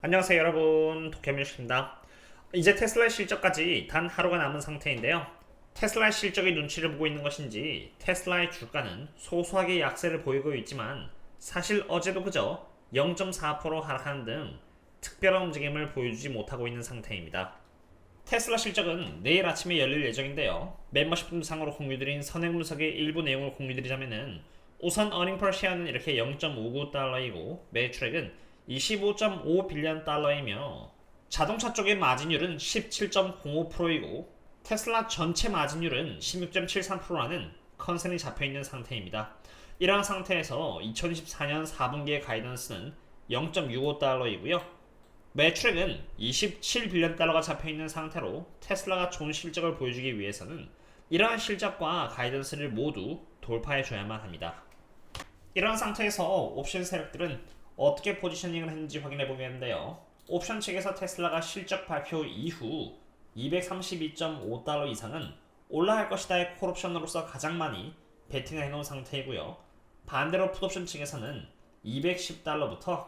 안녕하세요 여러분, 도겸일입니다. 이제 테슬라의 실적까지 단 하루가 남은 상태인데요. 테슬라의 실적의 눈치를 보고 있는 것인지 테슬라의 주가는 소소하게 약세를 보이고 있지만 사실 어제도 그저 0.4% 하락하는 등 특별한 움직임을 보여주지 못하고 있는 상태입니다. 테슬라 실적은 내일 아침에 열릴 예정인데요. 멤버십 분상으로 공유드린 선행 분석의 일부 내용을 공유드리자면은 우선 어닝 퍼 쉐어는 이렇게 0.59달러이고 매출액은 25.5 빌리언 달러이며 자동차 쪽의 마진율은 17.05%이고 테슬라 전체 마진율은 16.73%라는 컨센이 잡혀있는 상태입니다. 이러한 상태에서 2024년 4분기의 가이던스는 0.65달러이고요. 매출액은 27빌리언 달러가 잡혀있는 상태로 테슬라가 좋은 실적을 보여주기 위해서는 이러한 실적과 가이던스를 모두 돌파해줘야만 합니다. 이러한 상태에서 옵션 세력들은 어떻게 포지셔닝을 했는지 확인해 보겠는데요. 옵션 측에서 테슬라가 실적 발표 이후 232.5달러 이상은 올라갈 것이다의 콜옵션으로서 가장 많이 베팅을 해놓은 상태이고요. 반대로 풋옵션 측에서는 210달러부터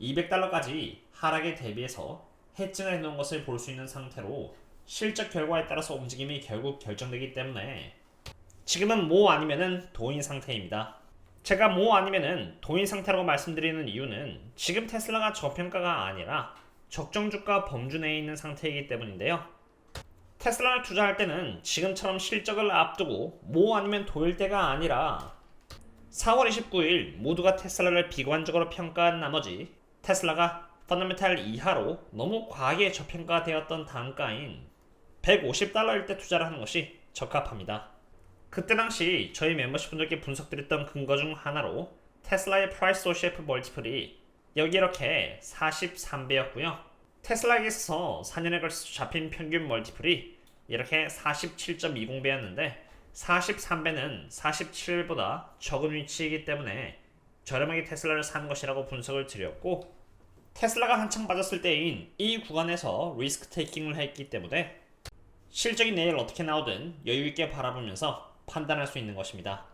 200달러까지 하락에 대비해서 해증을 해놓은 것을 볼 수 있는 상태로 실적 결과에 따라서 움직임이 결국 결정되기 때문에 지금은 모 아니면은 도인 상태입니다. 제가 뭐 아니면은 도인 상태라고 말씀드리는 이유는 지금 테슬라가 저평가가 아니라 적정 주가 범주 내에 있는 상태이기 때문인데요. 테슬라를 투자할 때는 지금처럼 실적을 앞두고 뭐 아니면 도일 때가 아니라 4월 29일 모두가 테슬라를 비관적으로 평가한 나머지 테슬라가 펀더멘탈 이하로 너무 과하게 저평가되었던 단가인 150달러일 때 투자를 하는 것이 적합합니다. 그때 당시 저희 멤버십 분들께 분석드렸던 근거 중 하나로 테슬라의 프라이스 오셰프 멀티플이 여기 이렇게 43배였고요. 테슬라에게 있어서 4년에 걸쳐서 잡힌 평균 멀티플이 이렇게 47.20배였는데 43배는 47보다 적은 위치이기 때문에 저렴하게 테슬라를 산 것이라고 분석을 드렸고, 테슬라가 한창 빠졌을 때인 이 구간에서 리스크 테이킹을 했기 때문에 실적이 내일 어떻게 나오든 여유있게 바라보면서 판단할 수 있는 것입니다.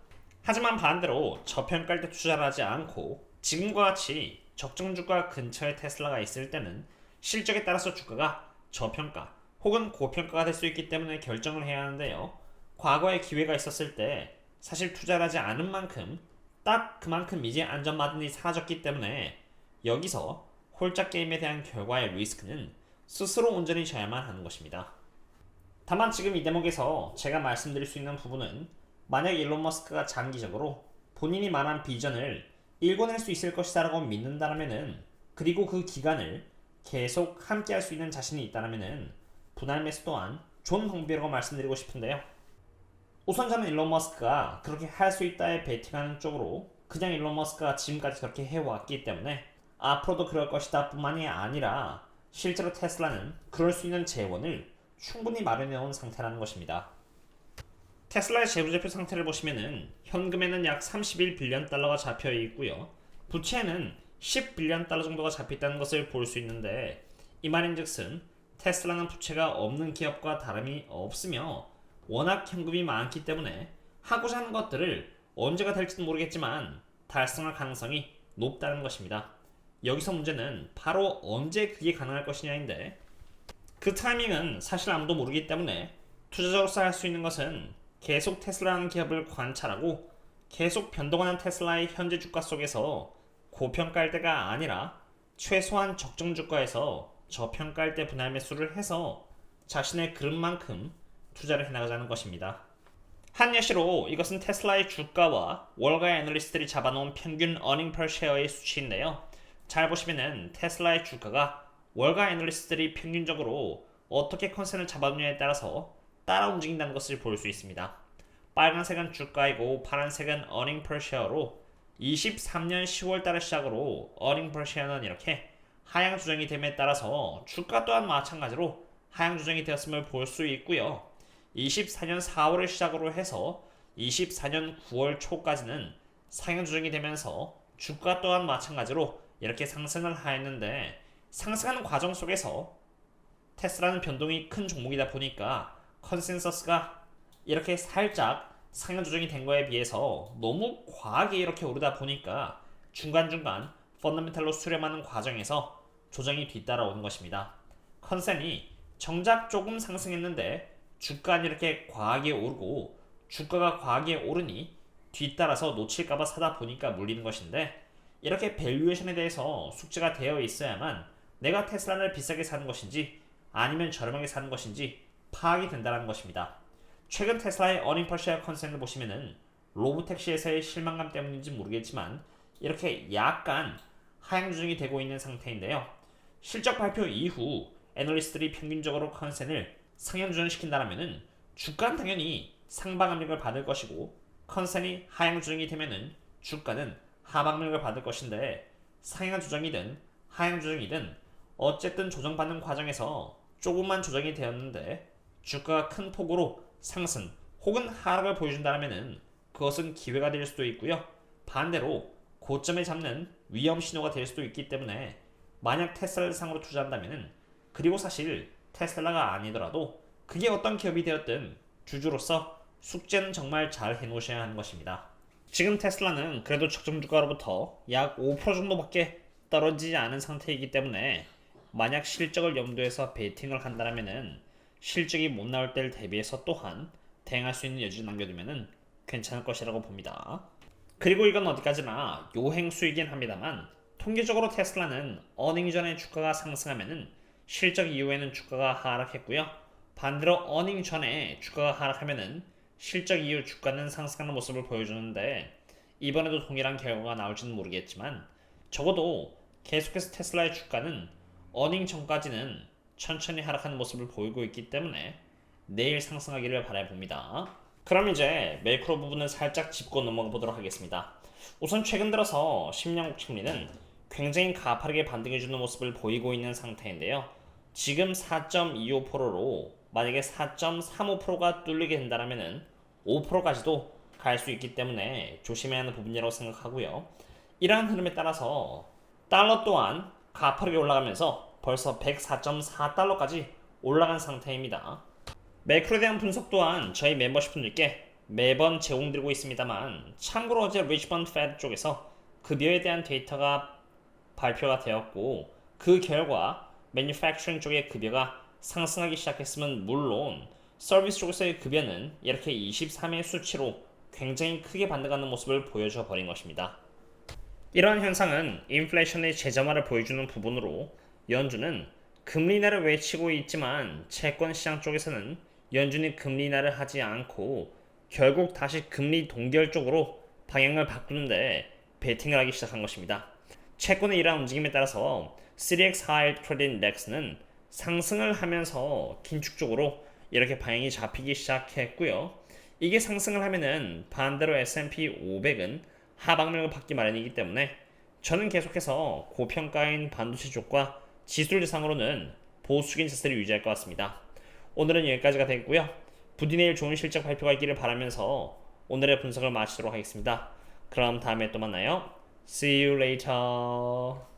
하지만 반대로 저평가일 때 투자를 하지 않고 지금과 같이 적정 주가 근처에 테슬라가 있을 때는 실적에 따라서 주가가 저평가 혹은 고평가가 될 수 있기 때문에 결정을 해야 하는데요. 과거에 기회가 있었을 때 사실 투자를 하지 않은 만큼 딱 그만큼 이제 안전마진이 사라졌기 때문에 여기서 홀짝 게임에 대한 결과의 리스크는 스스로 온전히 져야만 하는 것입니다. 다만 지금 이 대목에서 제가 말씀드릴 수 있는 부분은 만약 일론 머스크가 장기적으로 본인이 말한 비전을 일궈낼 수 있을 것이다 라고 믿는다면은, 그리고 그 기간을 계속 함께 할 수 있는 자신이 있다면은 분할 매수 또한 좋은 방법이라고 말씀드리고 싶은데요. 우선 저는 일론 머스크가 그렇게 할 수 있다에 베팅하는 쪽으로 그냥 일론 머스크가 지금까지 그렇게 해왔기 때문에 앞으로도 그럴 것이다 뿐만이 아니라 실제로 테슬라는 그럴 수 있는 재원을 충분히 마련해 온 상태라는 것입니다. 테슬라의 재무제표 상태를 보시면은 현금에는 약 31빌리언 달러가 잡혀 있고요. 부채에는 10빌리언 달러 정도가 잡혀 있다는 것을 볼 수 있는데, 이 말인즉슨 테슬라는 부채가 없는 기업과 다름이 없으며 워낙 현금이 많기 때문에 하고자 하는 것들을 언제가 될지는 모르겠지만 달성할 가능성이 높다는 것입니다. 여기서 문제는 바로 언제 그게 가능할 것이냐인데, 그 타이밍은 사실 아무도 모르기 때문에 투자자로서 할 수 있는 것은 계속 테슬라라는 기업을 관찰하고 계속 변동하는 테슬라의 현재 주가 속에서 고평가일 때가 아니라 최소한 적정 주가에서 저평가일 때 분할 매수를 해서 자신의 그릇만큼 투자를 해나가자는 것입니다. 한 예시로 이것은 테슬라의 주가와 월가의 애널리스트들이 잡아놓은 평균 어닝 per 쉐어의 수치인데요. 잘 보시면은 테슬라의 주가가 월가 애널리스트들이 평균적으로 어떻게 컨센을 잡아두냐에 따라서 따라 움직인다는 것을 볼 수 있습니다. 빨간색은 주가이고 파란색은 earning per share로 23년 10월달을 시작으로 earning per share는 이렇게 하향 조정이 됨에 따라서 주가 또한 마찬가지로 하향 조정이 되었음을 볼 수 있고요. 24년 4월을 시작으로 해서 24년 9월 초까지는 상향 조정이 되면서 주가 또한 마찬가지로 이렇게 상승을 하였는데, 상승하는 과정 속에서 테슬라는 변동이 큰 종목이다 보니까 컨센서스가 이렇게 살짝 상향 조정이 된 거에 비해서 너무 과하게 이렇게 오르다 보니까 중간중간 펀더멘탈로 수렴하는 과정에서 조정이 뒤따라오는 것입니다. 컨센이 정작 조금 상승했는데 주가는 이렇게 과하게 오르고 주가가 과하게 오르니 뒤따라서 놓칠까봐 사다 보니까 물리는 것인데, 이렇게 밸류에이션에 대해서 숙지가 되어 있어야만 내가 테슬라를 비싸게 사는 것인지 아니면 저렴하게 사는 것인지 파악이 된다는 것입니다. 최근 테슬라의 어닝 퍼시어 컨센을 보시면은 로보택시에서의 실망감 때문인지 모르겠지만 이렇게 약간 하향 조정이 되고 있는 상태인데요. 실적 발표 이후 애널리스트들이 평균적으로 컨센을 상향 조정시킨다면은 주가는 당연히 상방 압력을 받을 것이고, 컨센이 하향 조정이 되면은 주가는 하방 압력을 받을 것인데, 상향 조정이든 하향 조정이든 어쨌든 조정받는 과정에서 조금만 조정이 되었는데 주가가 큰 폭으로 상승 혹은 하락을 보여준다면은 그것은 기회가 될 수도 있고요. 반대로 고점에 잡는 위험 신호가 될 수도 있기 때문에 만약 테슬라를 상으로 투자한다면은, 그리고 사실 테슬라가 아니더라도 그게 어떤 기업이 되었든 주주로서 숙제는 정말 잘 해놓으셔야 하는 것입니다. 지금 테슬라는 그래도 적정 주가로부터 약 5% 정도밖에 떨어지지 않은 상태이기 때문에 만약 실적을 염두해서 베팅을 한다면은 실적이 못 나올 때를 대비해서 또한 대응할 수 있는 여지를 남겨두면은 괜찮을 것이라고 봅니다. 그리고 이건 어디까지나 요행 수이긴 합니다만, 통계적으로 테슬라는 어닝 이전에 주가가 상승하면은 실적 이후에는 주가가 하락했고요. 반대로 어닝 전에 주가가 하락하면은 실적 이후 주가는 상승하는 모습을 보여주는데, 이번에도 동일한 결과가 나올지는 모르겠지만 적어도 계속해서 테슬라의 주가는 어닝 전까지는 천천히 하락하는 모습을 보이고 있기 때문에 내일 상승하기를 바라봅니다. 그럼 이제 매크로 부분을 살짝 짚고 넘어가 보도록 하겠습니다. 우선 최근 들어서 10년국 금리는 굉장히 가파르게 반등해주는 모습을 보이고 있는 상태인데요. 지금 4.25%로 만약에 4.35%가 뚫리게 된다면 5%까지도 갈 수 있기 때문에 조심해야 하는 부분이라고 생각하고요. 이러한 흐름에 따라서 달러 또한 가파르게 올라가면서 벌써 104.4달러까지 올라간 상태입니다. 매크로에 대한 분석 또한 저희 멤버십 분들께 매번 제공드리고 있습니다만, 참고로 어제 리치먼드 페드 쪽에서 급여에 대한 데이터가 발표가 되었고, 그 결과 매뉴팩처링 쪽의 급여가 상승하기 시작했으면 물론 서비스 쪽에서의 급여는 이렇게 23의 수치로 굉장히 크게 반등하는 모습을 보여줘 버린 것입니다. 이러한 현상은 인플레이션의 재점화를 보여주는 부분으로, 연준은 금리 인하를 외치고 있지만 채권 시장 쪽에서는 연준이 금리 인하를 하지 않고 결국 다시 금리 동결 쪽으로 방향을 바꾸는데 베팅을 하기 시작한 것입니다. 채권의 이러한 움직임에 따라서 3X High Credit Index는 상승을 하면서 긴축적으로 이렇게 방향이 잡히기 시작했고요. 이게 상승을 하면은 반대로 S&P 500은 하방력을 받기 마련이기 때문에 저는 계속해서 고평가인 반도체 쪽과 지수를 대상으로는 보수적인 자세를 유지할 것 같습니다. 오늘은 여기까지가 되겠고요. 부디 내일 좋은 실적 발표가 있기를 바라면서 오늘의 분석을 마치도록 하겠습니다. 그럼 다음에 또 만나요. See you later.